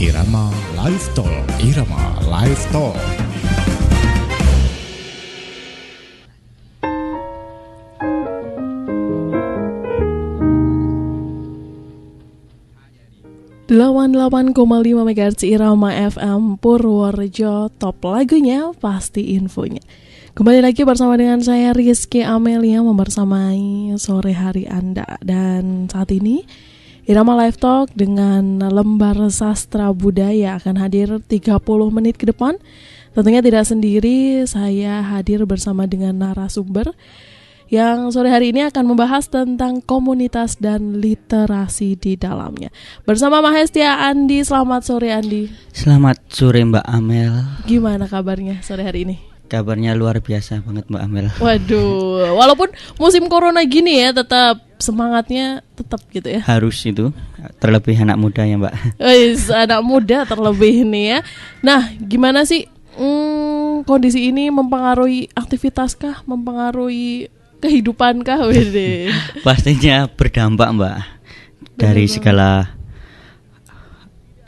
Irama Live Talk. Irama Live Talk. Delapan 8,5 MHz Irama FM Purworejo. Top lagunya pasti infonya. Kembali lagi bersama dengan saya Rizky Amelia membersamai sore hari Anda. Dan saat ini Irama Live Talk dengan lembar sastra budaya akan hadir 30 menit ke depan. Tentunya tidak sendiri, saya hadir bersama dengan narasumber yang sore hari ini akan membahas tentang komunitas dan literasi di dalamnya. Bersama Mahestia Andi. Selamat sore Andi. Selamat sore Mbak Amel. Gimana kabarnya sore hari ini? Kabarnya luar biasa banget Mbak Amel. Waduh, walaupun musim corona gini ya, tetap semangatnya tetap gitu ya. Harus itu, terlebih anak muda ya Mbak. Anak muda terlebih nih ya. Nah, gimana sih kondisi ini mempengaruhi aktivitas kah? Mempengaruhi kehidupan kah? Wede? Pastinya berdampak Mbak. Dari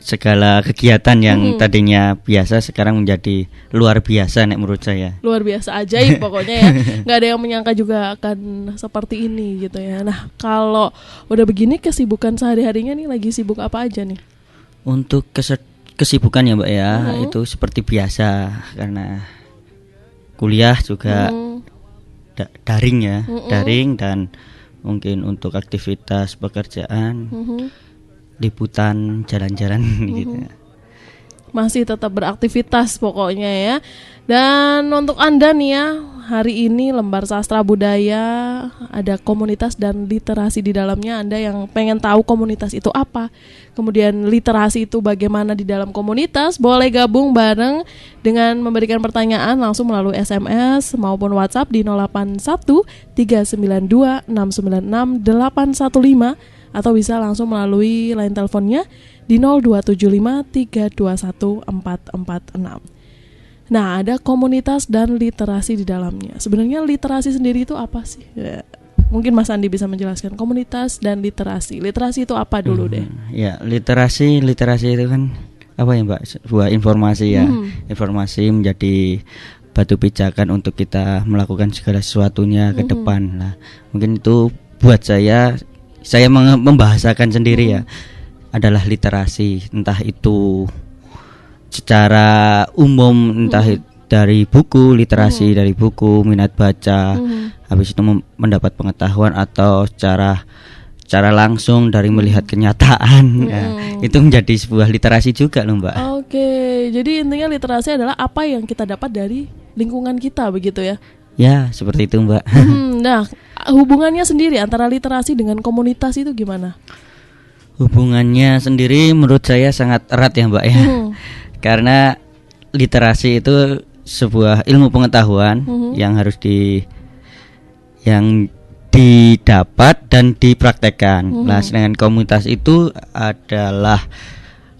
segala kegiatan yang tadinya biasa sekarang menjadi luar biasa nek menurut saya. Luar biasa, ajaib pokoknya ya. Nggak ada yang menyangka juga akan seperti ini gitu ya. Nah, kalau udah begini kesibukan sehari-harinya nih lagi sibuk apa aja nih? Untuk kesibukan ya Mbak ya, itu seperti biasa karena kuliah juga daring ya, daring, dan mungkin untuk aktivitas pekerjaan liputan jalan-jalan gitu. Masih tetap beraktivitas pokoknya ya. Dan untuk Anda nih ya, hari ini lembar sastra budaya ada komunitas dan literasi di dalamnya. Anda yang pengen tahu komunitas itu apa, kemudian literasi itu bagaimana di dalam komunitas, boleh gabung bareng dengan memberikan pertanyaan langsung melalui SMS maupun WhatsApp di 081 392 696 815 atau bisa langsung melalui line teleponnya di 0275 321 446. Nah, ada komunitas dan literasi di dalamnya. Sebenarnya literasi sendiri itu apa sih? Ya, mungkin Mas Andi bisa menjelaskan komunitas dan literasi. Literasi itu apa dulu deh? Ya, literasi itu kan apa ya Mbak? Sebuah informasi ya. Informasi menjadi batu pijakan untuk kita melakukan segala sesuatunya ke depan. Nah, mungkin itu buat saya membahasakan sendiri ya, adalah literasi, entah itu secara umum, entah dari buku, literasi dari buku, minat baca, habis itu mendapat pengetahuan, atau secara langsung dari melihat kenyataan. Ya, itu menjadi sebuah literasi juga loh Mbak. Oke, jadi intinya literasi adalah apa yang kita dapat dari lingkungan kita begitu ya? Ya, seperti itu Mbak. Nah, hubungannya sendiri antara literasi dengan komunitas itu gimana? Hubungannya sendiri menurut saya sangat erat ya Mbak ya. Karena literasi itu sebuah ilmu pengetahuan yang harus yang didapat dan dipraktekkan. Nah, sedangkan komunitas itu adalah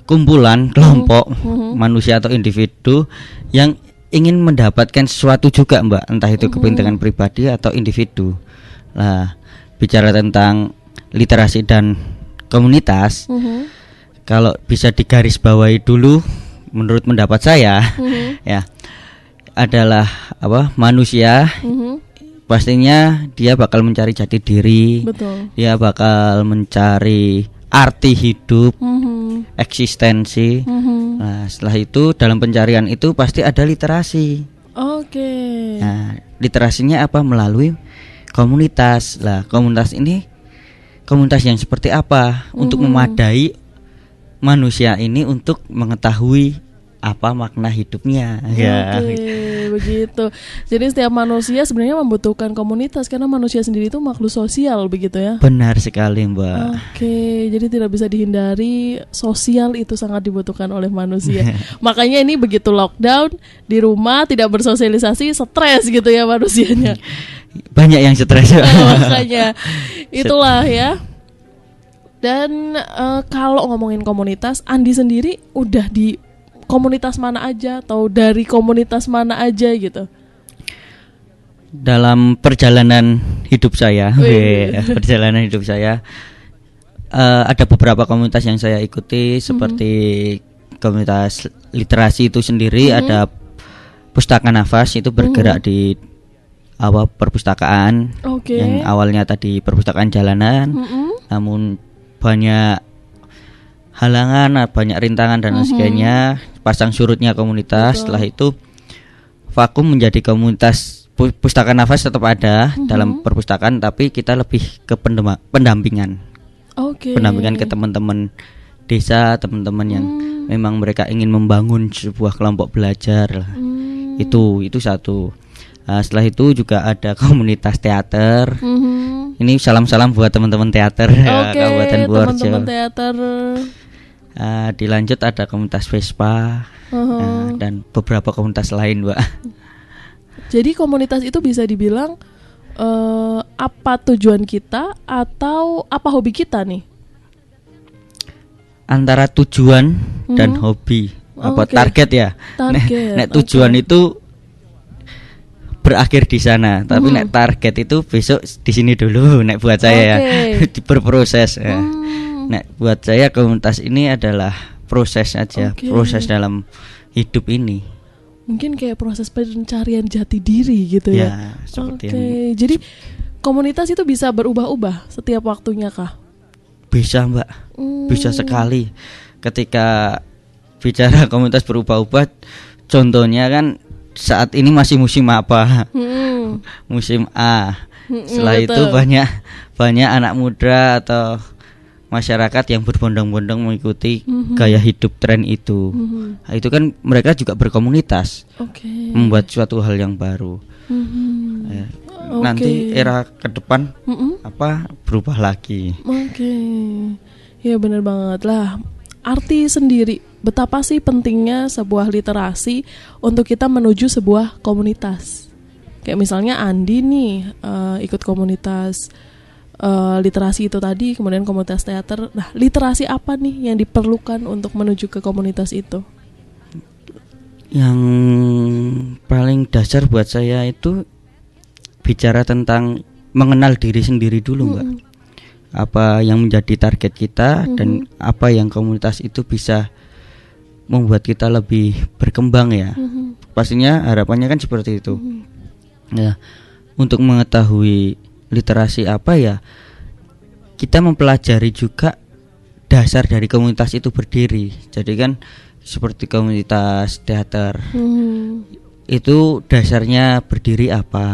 kumpulan kelompok manusia atau individu yang ingin mendapatkan sesuatu juga Mbak, entah itu kepentingan pribadi atau individu. Nah, bicara tentang literasi dan komunitas, kalau bisa digarisbawahi dulu, menurut pendapat saya, ya, adalah manusia. Pastinya dia bakal mencari jati diri. Betul. Dia bakal mencari arti hidup, eksistensi. Nah, setelah itu dalam pencarian itu pasti ada literasi. Oke. Nah, literasinya apa? Melalui komunitas. Lah, komunitas ini komunitas yang seperti apa untuk memadai manusia ini untuk mengetahui apa makna hidupnya. Ya. Oke, begitu. Jadi setiap manusia sebenarnya membutuhkan komunitas karena manusia sendiri itu makhluk sosial begitu ya. Benar sekali Mbak. Oke, jadi tidak bisa dihindari, sosial itu sangat dibutuhkan oleh manusia. Makanya ini begitu lockdown di rumah tidak bersosialisasi, stres gitu ya manusianya. Banyak yang stres. Makanya itulah ya. Dan kalau ngomongin komunitas, Andi sendiri udah di komunitas mana aja atau dari komunitas mana aja gitu? Dalam perjalanan hidup saya, perjalanan hidup saya ada beberapa komunitas yang saya ikuti seperti komunitas literasi itu sendiri ada Pustaka Nafas, itu bergerak di perpustakaan yang awalnya tadi perpustakaan jalanan, namun banyak halangan, banyak rintangan dan sebagainya, pasang surutnya komunitas. Setelah itu vakum menjadi komunitas. Pustaka Nafas tetap ada dalam perpustakaan, tapi kita lebih ke pendampingan. Pendampingan ke teman-teman desa, teman-teman yang memang mereka ingin membangun sebuah kelompok belajar lah. Itu satu. Setelah itu juga ada komunitas teater. Ini salam-salam buat teman-teman teater Kabupaten Purworejo. Teman-teman teater. Dilanjut ada komunitas Vespa dan beberapa komunitas lain, Mbak. Jadi komunitas itu bisa dibilang apa tujuan kita atau apa hobi kita nih? Antara tujuan dan hobi, target ya. Nek tujuan itu berakhir di sana, tapi nek target itu besok di sini dulu. Nek buat saya ya berproses. Nek buat saya komunitas ini adalah proses aja, proses dalam hidup ini. Mungkin kayak proses pencarian jati diri gitu ya. Jadi komunitas itu bisa berubah-ubah setiap waktunya kah? Bisa, Mbak. Bisa sekali. Ketika bicara komunitas berubah-ubah, contohnya kan saat ini masih musim apa? Musim A. Setelah itu banyak anak muda atau masyarakat yang berbondong-bondong mengikuti gaya hidup tren itu. Nah, itu kan mereka juga berkomunitas, membuat suatu hal yang baru. Nanti era ke depan berubah lagi. Ya benar banget lah. Arti sendiri, betapa sih pentingnya sebuah literasi untuk kita menuju sebuah komunitas. Kayak misalnya Andi nih ikut komunitas literasi itu tadi, kemudian komunitas teater. Nah, literasi apa nih yang diperlukan untuk menuju ke komunitas itu? Yang paling dasar buat saya itu bicara tentang mengenal diri sendiri dulu, Mbak. Apa yang menjadi target kita dan apa yang komunitas itu bisa membuat kita lebih berkembang ya. Pastinya harapannya kan seperti itu. Ya, untuk mengetahui literasi apa ya, kita mempelajari juga dasar dari komunitas itu berdiri. Jadi kan seperti komunitas teater itu dasarnya berdiri apa,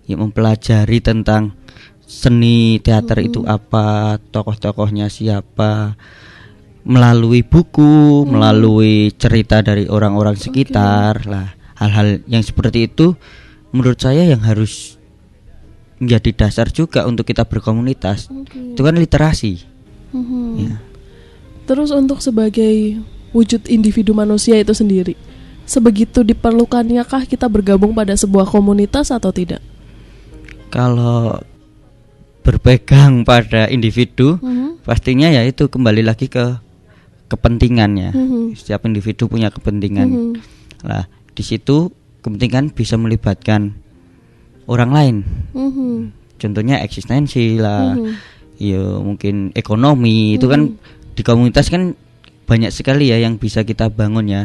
ya mempelajari tentang seni teater itu apa, tokoh-tokohnya siapa, melalui buku, melalui cerita dari orang-orang sekitar lah. Hal-hal yang seperti itu menurut saya yang harus menjadi dasar juga untuk kita berkomunitas. Itu kan literasi. Ya. Terus untuk sebagai wujud individu manusia itu sendiri, sebegitu diperlukannya kah kita bergabung pada sebuah komunitas atau tidak? Kalau berpegang pada individu, pastinya ya itu kembali lagi ke kepentingannya. Setiap individu punya kepentingan. Lah, di situ kepentingan bisa melibatkan orang lain. Contohnya eksistensi lah. Ya mungkin ekonomi. Itu kan di komunitas kan banyak sekali ya yang bisa kita bangun ya.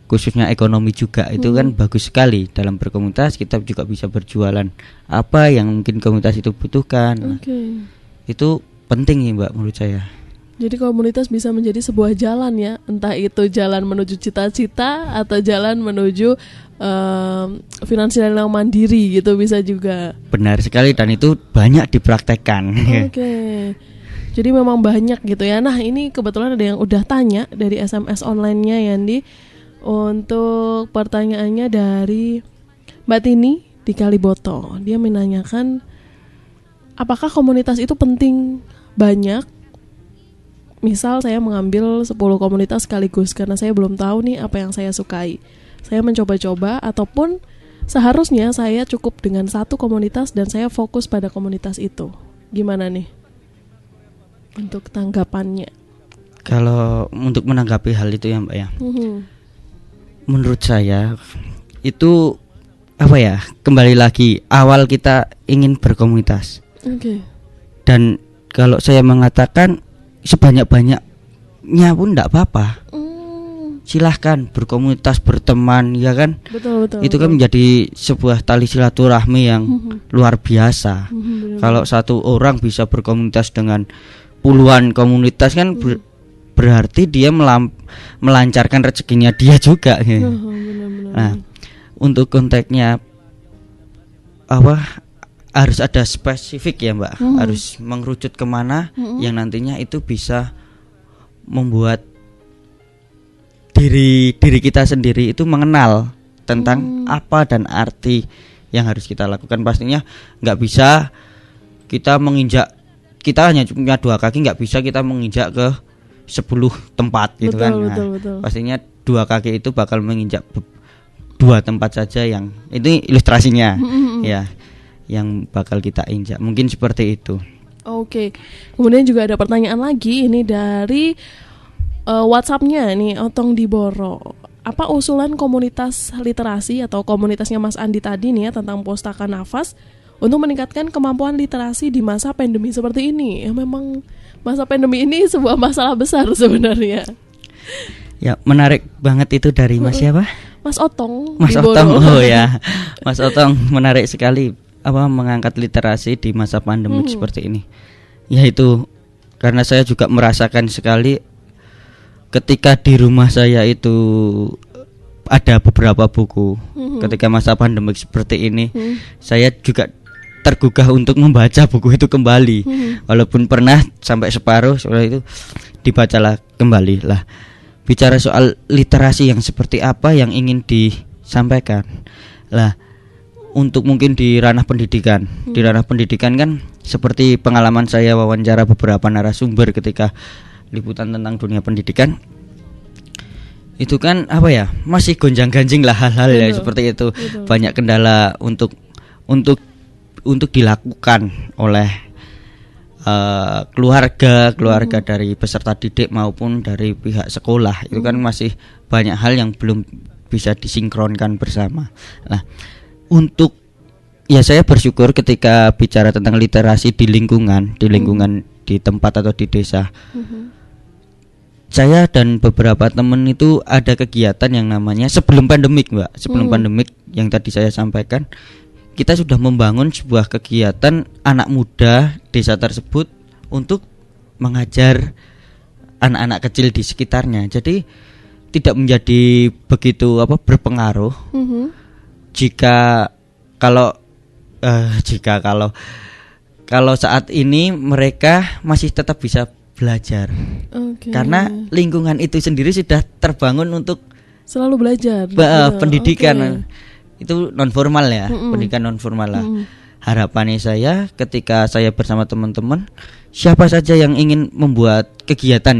Khususnya ekonomi juga itu kan bagus sekali. Dalam berkomunitas kita juga bisa berjualan apa yang mungkin komunitas itu butuhkan. Itu penting ya, Mbak, menurut saya. Jadi komunitas bisa menjadi sebuah jalan ya, entah itu jalan menuju cita-cita atau jalan menuju finansial yang mandiri gitu, bisa juga. Benar sekali, dan itu banyak dipraktekkan. Jadi memang banyak gitu ya. Nah, ini kebetulan ada yang udah tanya dari SMS online-nya Yandi. Untuk pertanyaannya dari Mbak Tini di Kaliboto. Dia menanyakan, apakah komunitas itu penting banyak? Misal saya mengambil 10 komunitas sekaligus karena saya belum tahu nih apa yang saya sukai. Saya mencoba-coba, ataupun seharusnya saya cukup dengan satu komunitas dan saya fokus pada komunitas itu. Gimana nih untuk tanggapannya? Kalau untuk menanggapi hal itu ya, Mbak ya, menurut saya itu apa ya, kembali lagi awal kita ingin berkomunitas. Dan kalau saya mengatakan sebanyak-banyaknya pun enggak apa-apa. silahkan berkomunitas, berteman, ya kan? Betul. Itu kan menjadi sebuah tali silaturahmi yang luar biasa. Kalau satu orang bisa berkomunitas dengan puluhan komunitas kan berarti dia melancarkan rezekinya dia juga. Ya. Nah, untuk konteksnya harus ada spesifik ya Mbak, harus mengerucut kemana yang nantinya itu bisa membuat diri kita sendiri itu mengenal tentang apa dan arti yang harus kita lakukan. Pastinya nggak bisa kita hanya punya 2 kaki, nggak bisa kita menginjak ke 10 tempat gitu kan. Betul. Pastinya 2 kaki itu bakal menginjak 2 tempat saja, yang itu ilustrasinya ya, yang bakal kita injak. Mungkin seperti itu. Oke. Kemudian juga ada pertanyaan lagi ini dari WhatsApp-nya nih, Otong Diboro. Apa usulan komunitas literasi atau komunitasnya Mas Andi tadi nih ya tentang Pustaka Nafas untuk meningkatkan kemampuan literasi di masa pandemi seperti ini? Ya memang masa pandemi ini sebuah masalah besar sebenarnya. Ya, menarik banget itu dari Mas siapa? Mas Otong. Mas Otong. Oh ya. Mas Otong menarik sekali mengangkat literasi di masa pandemik seperti ini. Yaitu karena saya juga merasakan sekali ketika di rumah saya itu ada beberapa buku. Ketika masa pandemik seperti ini, saya juga tergugah untuk membaca buku itu kembali. Walaupun pernah sampai separuh, setelah itu dibacalah kembali. Lah, bicara soal literasi yang seperti apa yang ingin disampaikan. Lah, untuk mungkin di ranah pendidikan. Di ranah pendidikan kan seperti pengalaman saya wawancara beberapa narasumber ketika liputan tentang dunia pendidikan. Itu kan masih gonjang-ganjing lah hal-hal ya seperti itu. Betul. Banyak kendala untuk dilakukan oleh keluarga dari peserta didik maupun dari pihak sekolah. Itu kan masih banyak hal yang belum bisa disinkronkan bersama. Nah, saya bersyukur ketika bicara tentang literasi di lingkungan di tempat atau di desa. Saya dan beberapa teman itu ada kegiatan yang namanya sebelum pandemik, Mbak. Sebelum pandemik yang tadi saya sampaikan, kita sudah membangun sebuah kegiatan anak muda desa tersebut untuk mengajar anak-anak kecil di sekitarnya. Jadi tidak menjadi begitu berpengaruh kalau saat ini mereka masih tetap bisa belajar. Karena lingkungan itu sendiri sudah terbangun untuk selalu belajar. Pendidikan itu non formal ya, pendidikan non formal lah. Harapannya saya ketika saya bersama teman-teman, siapa saja yang ingin membuat kegiatan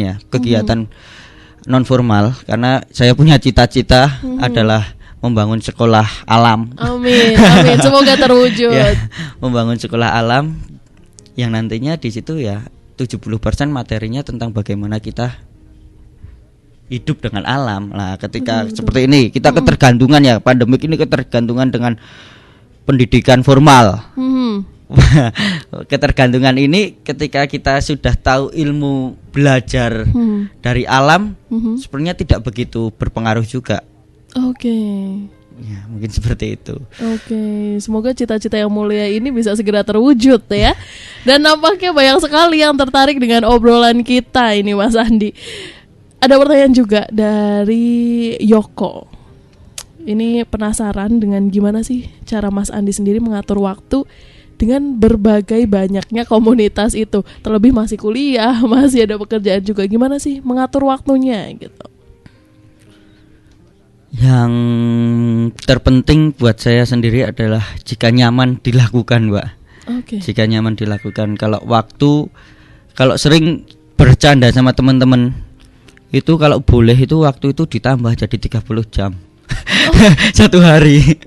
non formal, karena saya punya cita-cita adalah membangun sekolah alam. Amin. Semoga terwujud. Ya, membangun sekolah alam yang nantinya di situ 70% materinya tentang bagaimana kita hidup dengan alam. Nah, ketika seperti ini kita ketergantungan pandemik ini ketergantungan dengan pendidikan formal. Ketergantungan ini ketika kita sudah tahu ilmu belajar dari alam, sebenarnya tidak begitu berpengaruh juga. Ya, mungkin seperti itu. Semoga cita-cita yang mulia ini bisa segera terwujud ya. Dan nampaknya banyak sekali yang tertarik dengan obrolan kita ini, Mas Andi. Ada pertanyaan juga dari Yoko. Ini penasaran dengan gimana sih cara Mas Andi sendiri mengatur waktu dengan berbagai banyaknya komunitas itu. Terlebih masih kuliah, masih ada pekerjaan juga. Gimana sih mengatur waktunya gitu? Yang terpenting buat saya sendiri adalah jika nyaman dilakukan, Mbak. Jika nyaman dilakukan. Kalau sering bercanda sama teman-teman, itu kalau boleh itu waktu itu ditambah jadi 30 jam. Satu hari.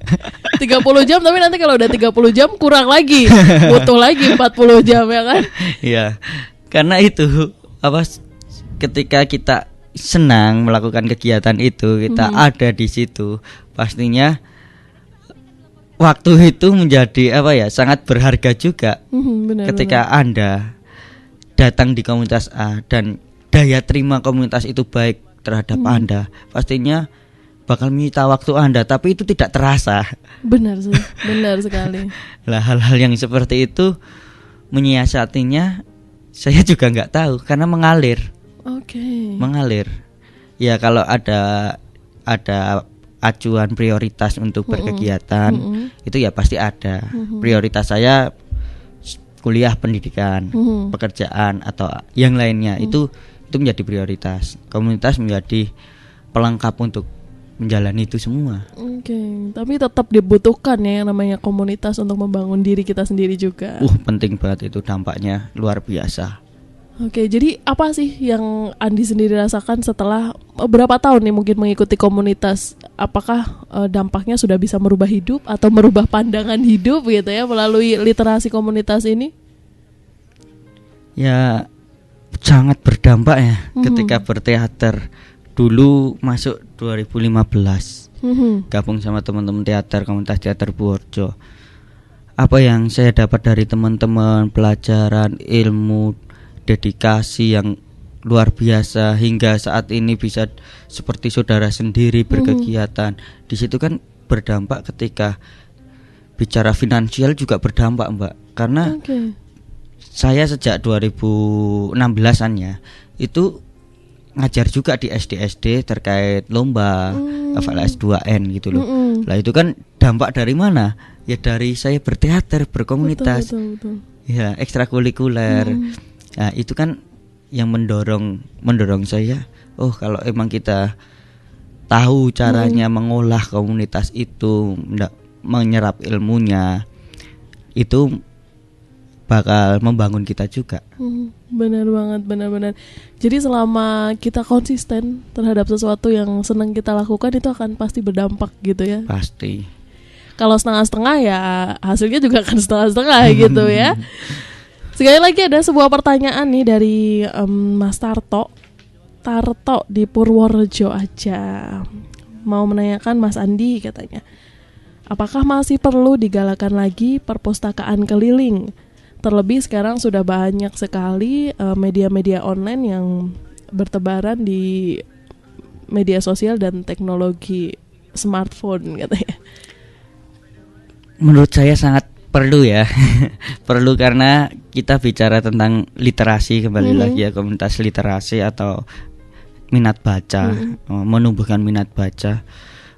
30 jam, tapi nanti kalau udah 30 jam kurang lagi. Butuh lagi 40 jam ya kan? Iya. Karena itu ketika kita senang melakukan kegiatan itu, kita ada di situ, pastinya waktu itu menjadi sangat berharga juga. Ketika Anda datang di komunitas A dan daya terima komunitas itu baik terhadap Anda, pastinya bakal menyita waktu Anda, tapi itu tidak terasa. Benar sih, benar sekali. Lah hal-hal yang seperti itu menyiasatinya saya juga nggak tahu karena mengalir. Oke. Mengalir. Ya kalau ada acuan prioritas untuk berkegiatan itu ya pasti ada. Prioritas saya kuliah, pendidikan, pekerjaan atau yang lainnya itu menjadi prioritas. Komunitas menjadi pelengkap untuk menjalani itu semua. Oke, tapi tetap dibutuhkan ya yang namanya komunitas untuk membangun diri kita sendiri juga. Penting banget itu, dampaknya luar biasa. Oke, jadi apa sih yang Andi sendiri rasakan setelah berapa tahun nih mungkin mengikuti komunitas? Apakah dampaknya sudah bisa merubah hidup atau merubah pandangan hidup gitu ya melalui literasi komunitas ini? Ya sangat berdampak ya ketika berteater. Dulu masuk 2015 gabung sama teman-teman teater, komunitas teater Purworejo. Apa yang saya dapat dari teman-teman, pelajaran, ilmu, dedikasi yang luar biasa hingga saat ini bisa seperti saudara sendiri berkegiatan. Di situ kan berdampak ketika bicara finansial juga berdampak, Mbak. Karena saya sejak 2016-an ya itu ngajar juga di SD terkait lomba FLS 2N gitu loh. Lah itu kan dampak dari mana? Ya dari saya berteater, berkomunitas. Betul. Ya, ekstrakurikuler. Nah, itu kan yang mendorong saya, kalau emang kita tahu caranya mengolah komunitas itu, menyerap ilmunya, itu bakal membangun kita juga. Benar banget, benar-benar. Jadi selama kita konsisten terhadap sesuatu yang senang kita lakukan itu akan pasti berdampak gitu ya. Pasti. Kalau setengah-setengah ya hasilnya juga akan setengah-setengah gitu ya. Sekali lagi ada sebuah pertanyaan nih dari Mas Tarto di Purworejo aja. Mau menanyakan Mas Andi katanya, apakah masih perlu digalakan lagi perpustakaan keliling? Terlebih sekarang sudah banyak sekali media-media online yang bertebaran di media sosial dan teknologi smartphone katanya. Menurut saya sangat perlu ya. Perlu karena kita bicara tentang literasi kembali lagi ya, komunitas literasi atau minat baca, menumbuhkan minat baca.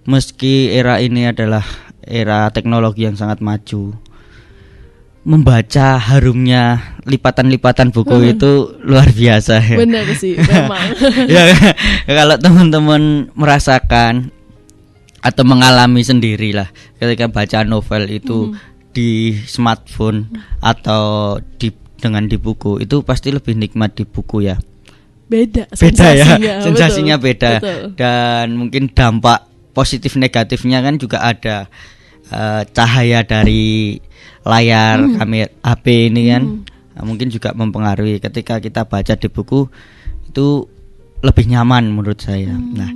Meski era ini adalah era teknologi yang sangat maju, membaca harumnya lipatan-lipatan buku itu luar biasa ya. Benar sih, memang. Ya, kalau teman-teman merasakan atau mengalami sendirilah ketika baca novel itu di smartphone atau dengan di buku, itu pasti lebih nikmat di buku ya. Beda ya, sensasinya beda. Betul. Dan mungkin dampak positif negatifnya kan juga ada. Cahaya dari layar kamera HP ini kan mungkin juga mempengaruhi. Ketika kita baca di buku itu lebih nyaman menurut saya. Nah,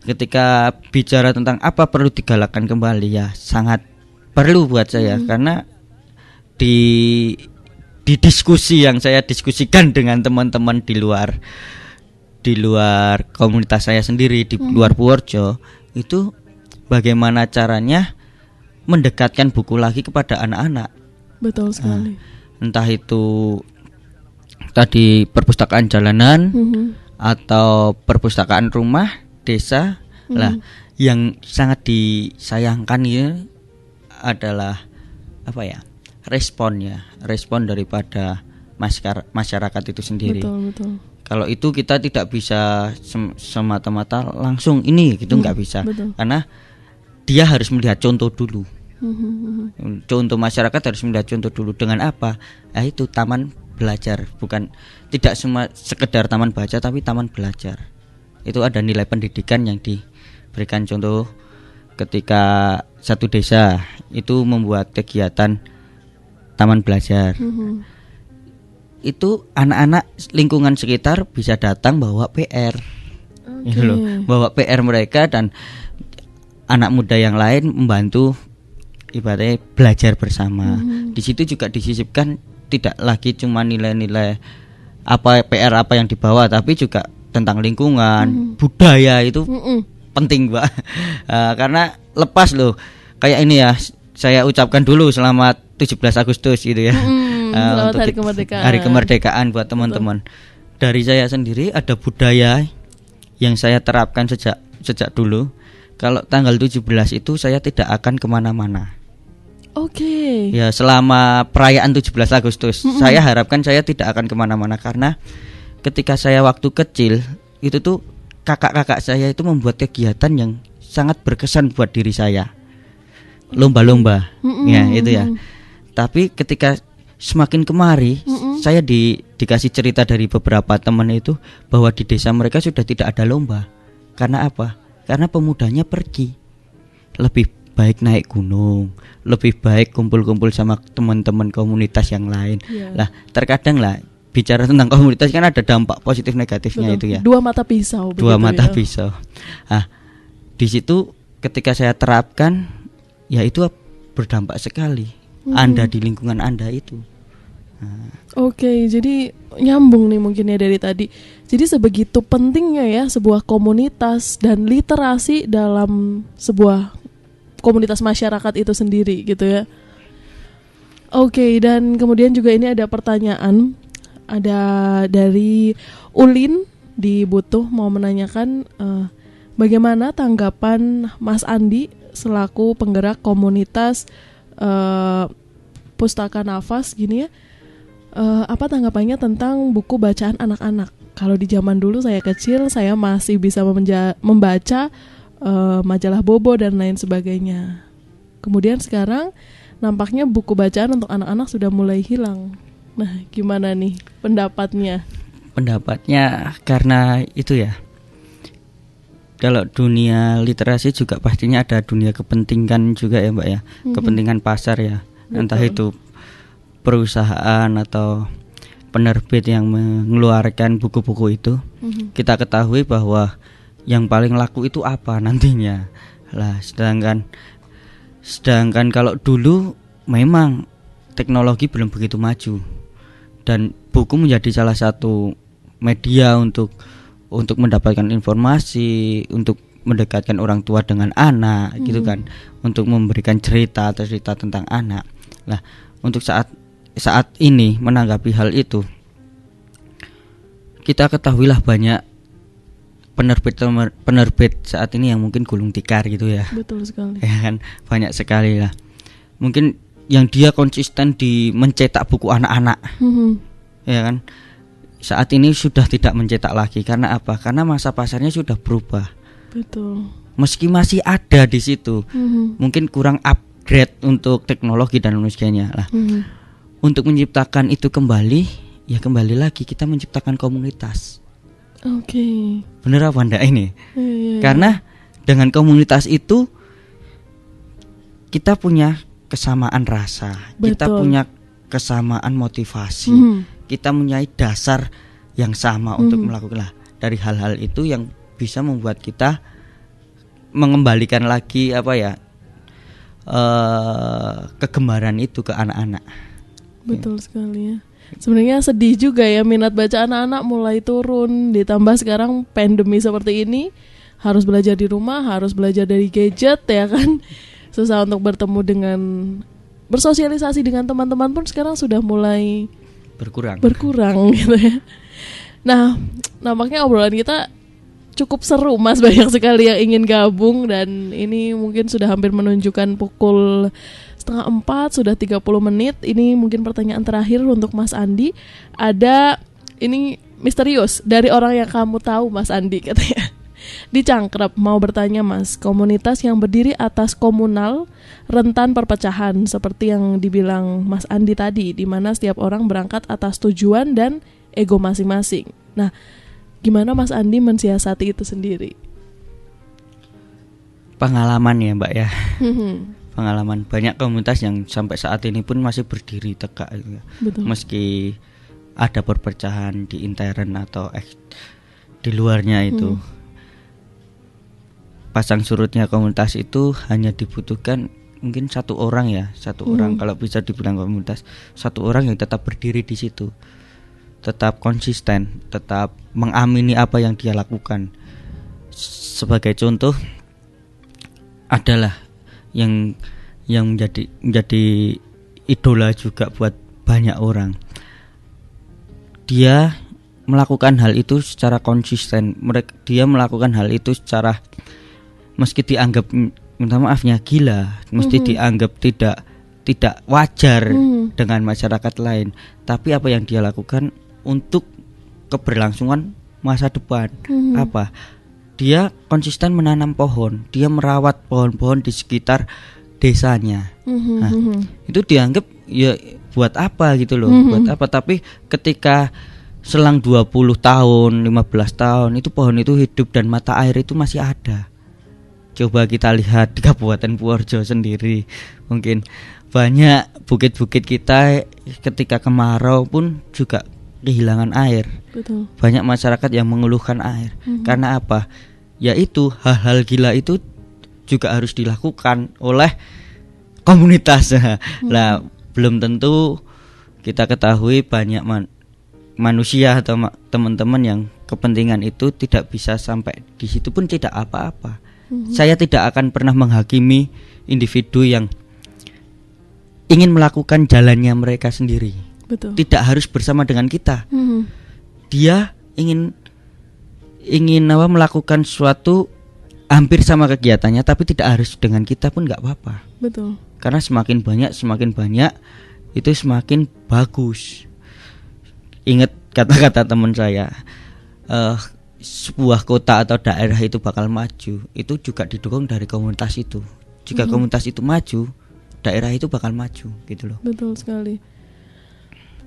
ketika bicara tentang apa perlu digalakkan kembali, ya sangat perlu buat saya, karena di diskusi yang saya diskusikan dengan teman-teman di luar komunitas saya sendiri di luar Purworejo, itu bagaimana caranya mendekatkan buku lagi kepada anak-anak. Betul sekali. Entah itu tadi perpustakaan jalanan atau perpustakaan rumah desa. Lah, yang sangat disayangkan ya adalah respon daripada masyarakat itu sendiri. Betul. Kalau itu kita tidak bisa semata-mata langsung ini gitu, nggak bisa. Betul. Karena dia harus melihat contoh dulu. Contoh masyarakat harus melihat contoh dulu. Dengan apa? Itu taman belajar, tidak cuma sekedar taman baca, tapi taman belajar. Itu ada nilai pendidikan yang diberikan. Contoh ketika satu desa itu membuat kegiatan taman belajar, itu anak-anak lingkungan sekitar bisa datang bawa PR, gitu loh, bawa PR mereka, dan anak muda yang lain membantu ibaratnya belajar bersama. Di situ juga disisipkan tidak lagi cuma nilai-nilai PR apa yang dibawa, tapi juga tentang lingkungan, budaya itu penting, Mbak. Karena lepas loh. Kayak ini ya, saya ucapkan dulu selamat 17 Agustus gitu ya. Selamat untuk Hari Kemerdekaan. Hari Kemerdekaan buat teman-teman. Dari saya sendiri ada budaya yang saya terapkan sejak dulu. Kalau tanggal 17 itu saya tidak akan kemana-mana. Oke. Ya selama perayaan 17 Agustus saya harapkan saya tidak akan kemana-mana. Karena ketika saya waktu kecil itu tuh kakak-kakak saya itu membuat kegiatan yang sangat berkesan buat diri saya. Lomba-lomba ya itu ya. Tapi ketika semakin kemari saya dikasih cerita dari beberapa teman itu bahwa di desa mereka sudah tidak ada lomba. Karena apa? Karena pemudanya pergi. Lebih baik naik gunung, lebih baik kumpul-kumpul sama teman-teman komunitas yang lain. Lah terkadang lah bicara tentang komunitas kan ada dampak positif negatifnya. Betul. Itu ya. Dua mata pisau. Dua mata pisau. Di situ ketika saya terapkan, ya itu berdampak sekali. Anda di lingkungan Anda itu. Oke, jadi nyambung nih mungkin ya dari tadi. Jadi sebegitu pentingnya ya sebuah komunitas dan literasi dalam sebuah komunitas masyarakat itu sendiri gitu ya. Oke, dan kemudian juga ini ada pertanyaan. Ada dari Ulin di Butuh mau menanyakan bagaimana tanggapan Mas Andi selaku penggerak komunitas Pustaka Nafas gini ya. Apa tanggapannya tentang buku bacaan anak-anak? Kalau di zaman dulu saya kecil, saya masih bisa membaca majalah Bobo dan lain sebagainya. Kemudian sekarang nampaknya buku bacaan untuk anak-anak sudah mulai hilang. Nah, gimana nih pendapatnya? Pendapatnya karena itu ya. Kalau dunia literasi juga pastinya ada dunia kepentingan juga ya, Mbak ya. Kepentingan pasar ya. Betul. Entah itu perusahaan atau penerbit yang mengeluarkan buku-buku itu, kita ketahui bahwa yang paling laku itu apa nantinya. Lah, sedangkan kalau dulu memang teknologi belum begitu maju dan buku menjadi salah satu media untuk mendapatkan informasi, untuk mendekatkan orang tua dengan anak, gitu kan, untuk memberikan cerita tentang anak. Lah, untuk saat ini menanggapi hal itu, kita ketahuilah banyak penerbit saat ini yang mungkin gulung tikar gitu ya. Betul sekali. Ya kan, banyak sekali lah. Mungkin yang dia konsisten di mencetak buku anak-anak, ya kan. Saat ini sudah tidak mencetak lagi. Karena apa? Karena masa pasarnya sudah berubah. Betul. Meski masih ada di situ, mungkin kurang upgrade untuk teknologi dan sebagainya lah. Untuk menciptakan itu kembali, ya kembali lagi kita menciptakan komunitas. Oke. Bener apa enggak ini? Karena dengan komunitas itu kita punya kesamaan rasa, kita punya kesamaan motivasi, kita mempunyai dasar yang sama untuk melakukan dari hal-hal itu yang bisa membuat kita mengembalikan lagi kegemaran itu ke anak-anak. Betul sekali ya. Sebenarnya sedih juga ya, minat baca anak-anak mulai turun. Ditambah sekarang pandemi seperti ini, harus belajar di rumah, harus belajar dari gadget ya kan. Susah untuk bersosialisasi dengan teman-teman pun sekarang sudah mulai berkurang gitu ya. Nah, nampaknya obrolan kita cukup seru Mas, banyak sekali yang ingin gabung. Dan ini mungkin sudah hampir menunjukkan pukul 3:30, sudah 30 menit. Ini mungkin pertanyaan terakhir untuk Mas Andi. Ada, ini misterius, dari orang yang kamu tahu Mas Andi katanya. Di Cangkrep mau bertanya Mas, komunitas yang berdiri atas komunal rentan perpecahan seperti yang dibilang Mas Andi tadi, di mana setiap orang berangkat atas tujuan dan ego masing-masing. Nah, gimana Mas Andi mensiasati itu sendiri? Pengalaman ya Mbak ya. Pengalaman banyak komunitas yang sampai saat ini pun masih berdiri tegak ya. Meski ada perpecahan di intern atau di luarnya itu. Pasang surutnya komunitas itu hanya dibutuhkan mungkin satu orang ya, orang kalau bisa dibilang komunitas, satu orang yang tetap berdiri di situ. tetap konsisten, tetap mengamini apa yang dia lakukan. Sebagai contoh adalah yang menjadi idola juga buat banyak orang. Dia melakukan hal itu secara konsisten. Dia melakukan hal itu secara, meski dianggap minta maafnya gila, mesti dianggap tidak wajar dengan masyarakat lain. Tapi apa yang dia lakukan untuk keberlangsungan masa depan. Apa? Dia konsisten menanam pohon, dia merawat pohon-pohon di sekitar desanya. Nah, itu dianggap ya buat apa gitu loh, buat apa. Tapi ketika selang 20 tahun, 15 tahun, itu pohon itu hidup dan mata air itu masih ada. Coba kita lihat di Kabupaten Purworejo sendiri, mungkin banyak bukit-bukit kita ketika kemarau pun juga kehilangan air. Betul. Banyak masyarakat yang mengeluhkan air. Karena apa? Yaitu hal-hal gila itu juga harus dilakukan oleh komunitas. Lah, belum tentu kita ketahui banyak manusia atau teman-teman yang kepentingan itu tidak bisa sampai di situ pun tidak apa-apa. Saya tidak akan pernah menghakimi individu yang ingin melakukan jalannya mereka sendiri. Betul. Tidak harus bersama dengan kita. Dia ingin melakukan suatu hampir sama kegiatannya, tapi tidak harus dengan kita pun nggak apa-apa. Betul. Karena semakin banyak itu semakin bagus. Ingat kata-kata teman saya, sebuah kota atau daerah itu bakal maju, itu juga didukung dari komunitas itu. Jika komunitas itu maju, daerah itu bakal maju, gitu loh. Betul sekali.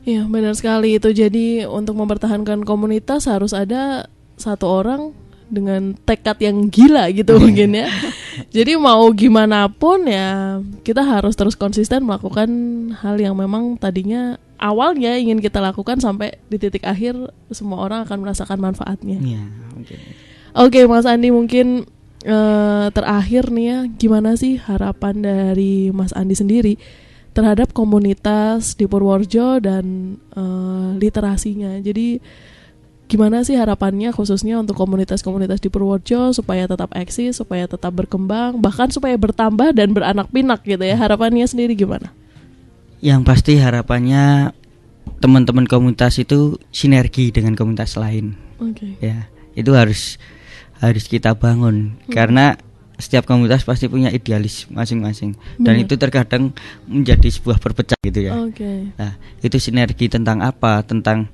Iya, benar sekali itu. Jadi untuk mempertahankan komunitas harus ada satu orang dengan tekad yang gila gitu mungkin ya. Jadi mau gimana pun ya kita harus terus konsisten melakukan hal yang memang tadinya awalnya ingin kita lakukan, sampai di titik akhir semua orang akan merasakan manfaatnya. Ya, okay. Oke, Mas Andi, mungkin terakhir nih ya, gimana sih harapan dari Mas Andi sendiri terhadap komunitas di Purworejo dan literasinya? Jadi gimana sih harapannya khususnya untuk komunitas-komunitas di Purworejo supaya tetap eksis, supaya tetap berkembang, bahkan supaya bertambah dan beranak pinak gitu ya? Harapannya sendiri gimana? Yang pasti harapannya teman-teman komunitas itu sinergi dengan komunitas lain. Okay. Ya, itu harus kita bangun. Karena setiap komunitas pasti punya idealis masing-masing. Dan itu terkadang menjadi sebuah perpecah gitu ya. Okay. Nah, itu sinergi tentang apa? Tentang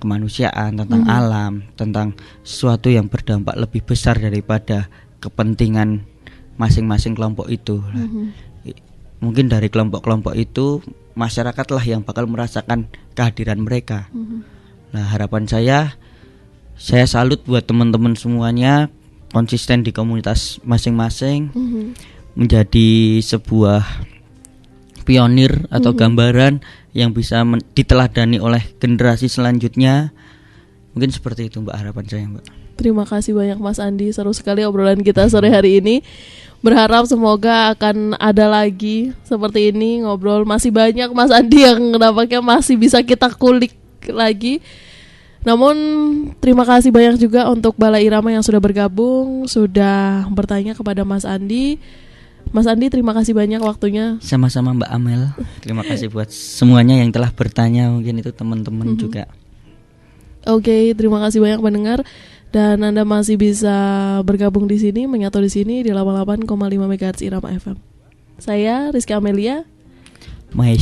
kemanusiaan, tentang alam, tentang sesuatu yang berdampak lebih besar daripada kepentingan masing-masing kelompok itu. Mungkin dari kelompok-kelompok itu masyarakatlah yang bakal merasakan kehadiran mereka. Nah, harapan saya salut buat teman-teman semuanya, konsisten di komunitas masing-masing, menjadi sebuah pionir atau gambaran yang bisa diteladani oleh generasi selanjutnya. Mungkin seperti itu Mbak, harapan saya Mbak. Terima kasih banyak Mas Andi, seru sekali obrolan kita sore hari ini. Berharap semoga akan ada lagi seperti ini ngobrol. Masih banyak Mas Andi yang nampaknya masih bisa kita kulik lagi. Namun terima kasih banyak juga untuk Balai Irama yang sudah bergabung, sudah bertanya kepada Mas Andi. Mas Andi, terima kasih banyak waktunya. Sama-sama Mbak Amel. Terima kasih buat semuanya yang telah bertanya, mungkin itu teman-teman juga. Oke, terima kasih banyak pendengar. Dan Anda masih bisa bergabung di sini, menyatu di sini di 88,5 MHz Irama FM. Saya Rizky Amelia.